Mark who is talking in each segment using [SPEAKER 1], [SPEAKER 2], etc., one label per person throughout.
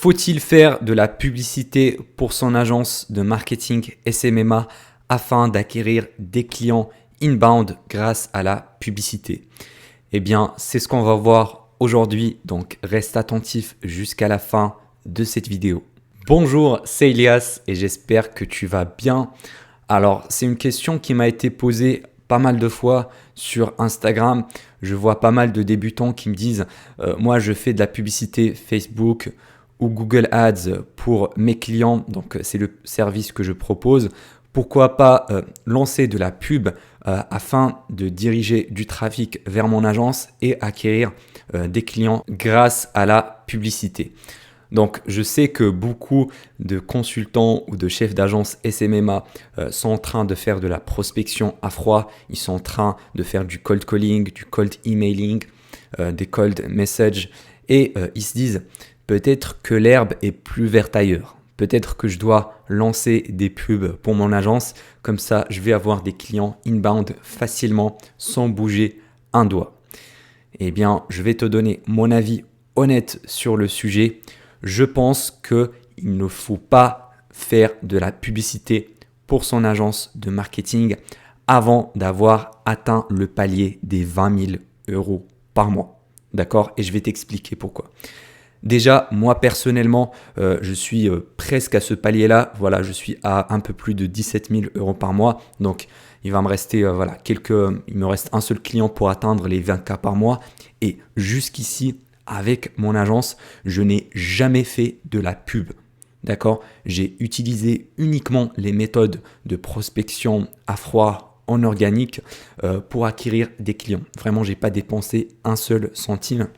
[SPEAKER 1] Faut-il faire de la publicité pour son agence de marketing SMMA afin d'acquérir des clients inbound grâce à la publicité? Eh bien, c'est ce qu'on va voir aujourd'hui, donc reste attentif jusqu'à la fin de cette vidéo. Bonjour, c'est Elias et j'espère que tu vas bien. Alors, c'est une question qui m'a été posée pas mal de fois sur Instagram. Je vois pas mal de débutants qui me disent moi, je fais de la publicité Facebook ou Google Ads pour mes clients. Donc, c'est le service que je propose. Pourquoi pas lancer de la pub afin de diriger du trafic vers mon agence et acquérir des clients grâce à la publicité. Donc, je sais que beaucoup de consultants ou de chefs d'agence SMMA sont en train de faire de la prospection à froid. Ils sont en train de faire du cold calling, du cold emailing, des cold messages. Et ils se disent, peut-être que l'herbe est plus verte ailleurs. Peut-être que je dois lancer des pubs pour mon agence. Comme ça, je vais avoir des clients inbound facilement sans bouger un doigt. Eh bien, je vais te donner mon avis honnête sur le sujet. Je pense qu'il ne faut pas faire de la publicité pour son agence de marketing avant d'avoir atteint le palier des 20 000 euros par mois. D'accord? Et je vais t'expliquer pourquoi. Déjà, moi personnellement, je suis presque à ce palier-là. Voilà, je suis à un peu plus de 17 000 euros par mois. Donc, il va me rester il me reste un seul client pour atteindre les 20K par mois. Et jusqu'ici, avec mon agence, je n'ai jamais fait de la pub. D'accord? J'ai utilisé uniquement les méthodes de prospection à froid en organique pour acquérir des clients. Vraiment, je n'ai pas dépensé un seul centime.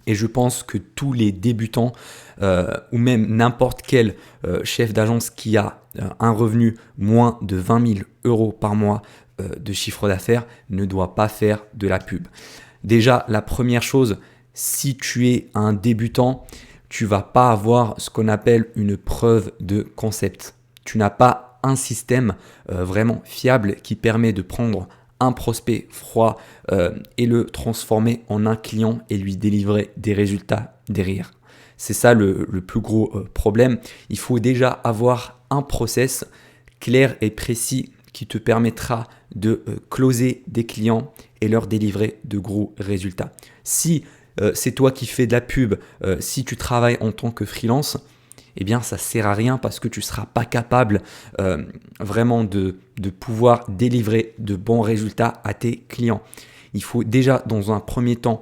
[SPEAKER 1] Et je pense que tous les débutants ou même n'importe quel chef d'agence qui a un revenu moins de 20 000 euros par mois de chiffre d'affaires ne doit pas faire de la pub. Déjà, la première chose, si tu es un débutant, tu vas pas avoir ce qu'on appelle une preuve de concept. Tu n'as pas un système vraiment fiable qui permet de prendre un prospect froid et le transformer en un client et lui délivrer des résultats derrière. C'est ça le plus gros problème. Il faut déjà avoir un process clair et précis qui te permettra de closer des clients et leur délivrer de gros résultats. Si c'est toi qui fais de la pub, si tu travailles en tant que freelance, eh bien ça ne sert à rien parce que tu ne seras pas capable vraiment de pouvoir délivrer de bons résultats à tes clients. Il faut déjà dans un premier temps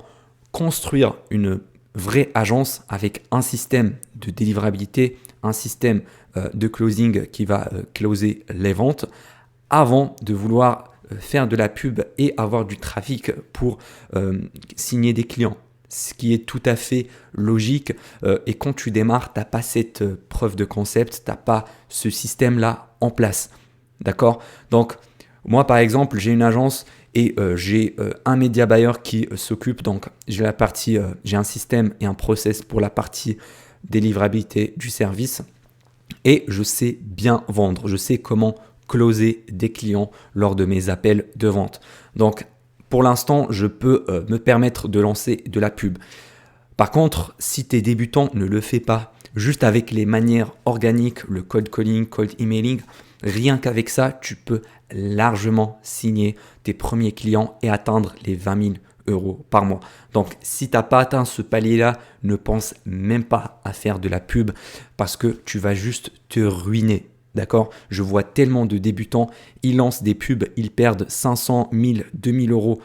[SPEAKER 1] construire une vraie agence avec un système de délivrabilité, un système de closing qui va closer les ventes avant de vouloir faire de la pub et avoir du trafic pour signer des clients. Ce qui est tout à fait logique. Et quand tu démarres, tu n'as pas cette preuve de concept, tu n'as pas ce système-là en place. D'accord? Donc, moi, par exemple, j'ai une agence et j'ai un média buyer qui s'occupe. Donc, j'ai un système et un process pour la partie délivrabilité du service. Et je sais bien vendre. Je sais comment closer des clients lors de mes appels de vente. Donc, pour l'instant, je peux me permettre de lancer de la pub. Par contre, si tu es débutant, ne le fais pas. Juste avec les manières organiques, le cold calling, cold emailing, rien qu'avec ça, tu peux largement signer tes premiers clients et atteindre les 20 000 euros par mois. Donc, si tu n'as pas atteint ce palier-là, ne pense même pas à faire de la pub parce que tu vas juste te ruiner. D'accord? Je vois tellement de débutants, ils lancent des pubs, ils perdent 500, 1000, 2000 euros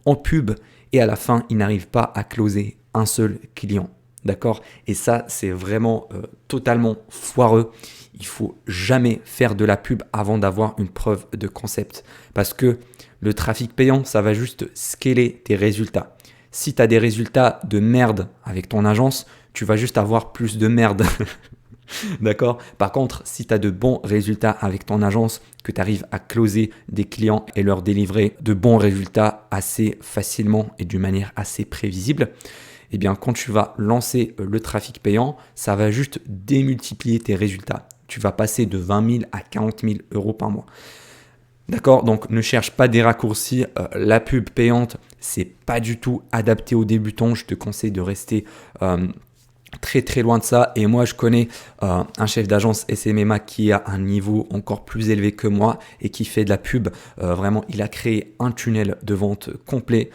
[SPEAKER 1] en pub et à la fin, ils n'arrivent pas à closer un seul client. D'accord? Et ça, c'est vraiment totalement foireux. Il faut jamais faire de la pub avant d'avoir une preuve de concept parce que le trafic payant, ça va juste scaler tes résultats. Si tu as des résultats de merde avec ton agence, tu vas juste avoir plus de merde. D'accord? Par contre, si tu as de bons résultats avec ton agence, que tu arrives à closer des clients et leur délivrer de bons résultats assez facilement et d'une manière assez prévisible, eh bien, quand tu vas lancer le trafic payant, ça va juste démultiplier tes résultats. Tu vas passer de 20 000 à 40 000 euros par mois. D'accord? Donc, ne cherche pas des raccourcis. La pub payante, c'est pas du tout adapté aux débutants. Je te conseille de rester très très loin de ça. Et moi, je connais un chef d'agence SMMA qui a un niveau encore plus élevé que moi et qui fait de la pub. Vraiment, il a créé un tunnel de vente complet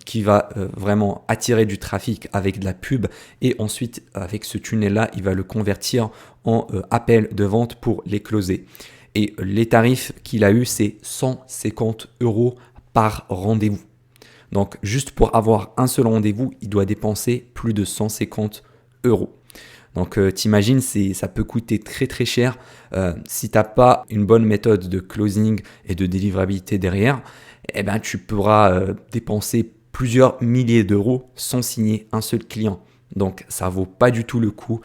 [SPEAKER 1] qui va vraiment attirer du trafic avec de la pub. Et ensuite, avec ce tunnel-là, il va le convertir en appel de vente pour les closer. Et les tarifs qu'il a eu, c'est 150 € par rendez-vous. Donc, juste pour avoir un seul rendez-vous, il doit dépenser plus de 150 €. Donc, t'imagines, ça peut coûter très très cher si tu n'as pas une bonne méthode de closing et de délivrabilité derrière. Eh ben, tu pourras dépenser plusieurs milliers d'euros sans signer un seul client. Donc, ça vaut pas du tout le coup.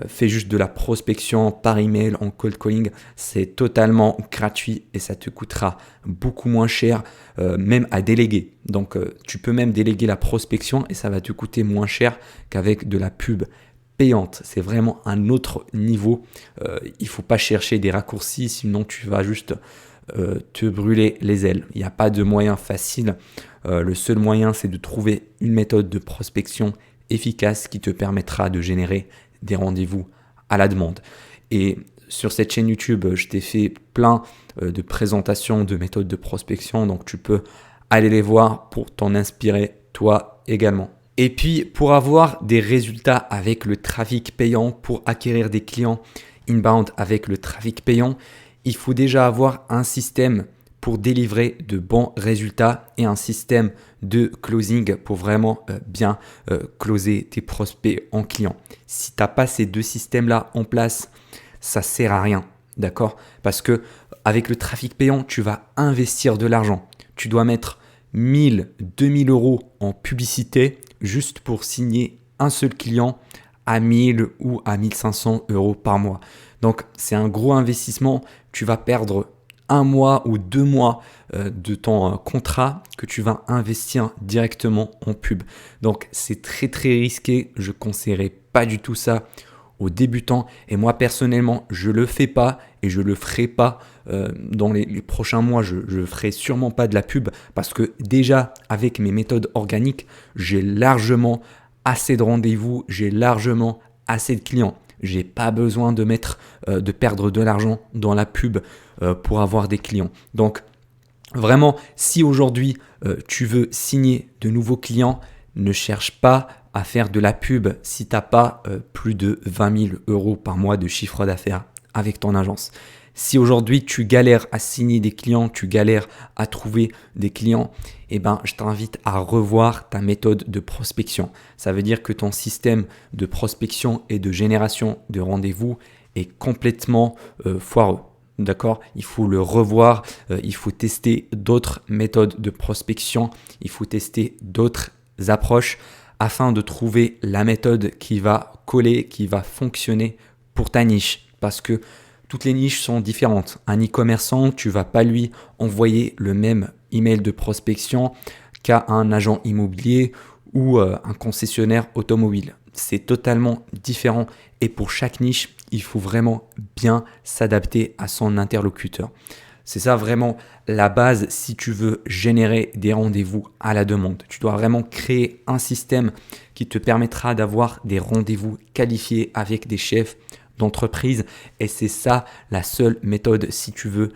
[SPEAKER 1] Fais juste de la prospection par email en cold calling. C'est totalement gratuit et ça te coûtera beaucoup moins cher, même à déléguer. Donc, tu peux même déléguer la prospection et ça va te coûter moins cher qu'avec de la pub payante. C'est vraiment un autre niveau. Il faut pas chercher des raccourcis, sinon tu vas juste te brûler les ailes. Il n'y a pas de moyen facile. Le seul moyen, c'est de trouver une méthode de prospection efficace qui te permettra de générer des rendez-vous à la demande. Et sur cette chaîne YouTube, je t'ai fait plein de présentations de méthodes de prospection, donc tu peux aller les voir pour t'en inspirer toi également. Et puis, pour avoir des résultats avec le trafic payant, pour acquérir des clients inbound avec le trafic payant, il faut déjà avoir un système pour délivrer de bons résultats et un système de closing pour vraiment bien closer tes prospects en clients. Si tu n'as pas ces deux systèmes-là en place, ça ne sert à rien, d'accord? Parce que avec le trafic payant, tu vas investir de l'argent. Tu dois mettre 1000, 2000 € en publicité juste pour signer un seul client à 1000 ou à 1500 € par mois. Donc, c'est un gros investissement. Tu vas perdre 1 mois ou 2 mois de ton contrat que tu vas investir directement en pub. Donc, c'est très, très risqué. Je ne conseillerais pas du tout ça aux débutants. Et moi, personnellement, je ne le fais pas et je ne le ferai pas dans les prochains mois. Je ne ferai sûrement pas de la pub parce que déjà, avec mes méthodes organiques, j'ai largement assez de rendez-vous, j'ai largement assez de clients. J'ai pas besoin de perdre de l'argent dans la pub pour avoir des clients. Donc, vraiment, si aujourd'hui tu veux signer de nouveaux clients, ne cherche pas à faire de la pub si tu n'as pas plus de 20 000 € par mois de chiffre d'affaires avec ton agence. Si aujourd'hui tu galères à signer des clients, tu galères à trouver des clients, eh ben, je t'invite à revoir ta méthode de prospection. Ça veut dire que ton système de prospection et de génération de rendez-vous est complètement foireux. D'accord? Il faut le revoir, il faut tester d'autres méthodes de prospection, il faut tester d'autres approches afin de trouver la méthode qui va coller, qui va fonctionner pour ta niche. Parce que toutes les niches sont différentes. Un e-commerçant, tu ne vas pas lui envoyer le même email de prospection qu'à un agent immobilier ou un concessionnaire automobile. C'est totalement différent et pour chaque niche, il faut vraiment bien s'adapter à son interlocuteur. C'est ça vraiment la base si tu veux générer des rendez-vous à la demande. Tu dois vraiment créer un système qui te permettra d'avoir des rendez-vous qualifiés avec des chefs d'entreprise et c'est ça la seule méthode si tu veux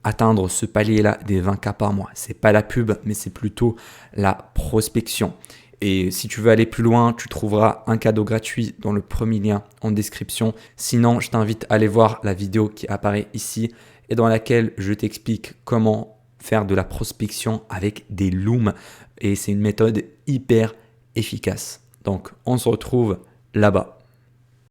[SPEAKER 1] atteindre ce palier-là des 20 cas par mois. C'est pas la pub, mais c'est plutôt la prospection. Et si tu veux aller plus loin, tu trouveras un cadeau gratuit dans le premier lien en description. Sinon, je t'invite à aller voir la vidéo qui apparaît ici et dans laquelle je t'explique comment faire de la prospection avec des looms. Et c'est une méthode hyper efficace. Donc, on se retrouve là-bas.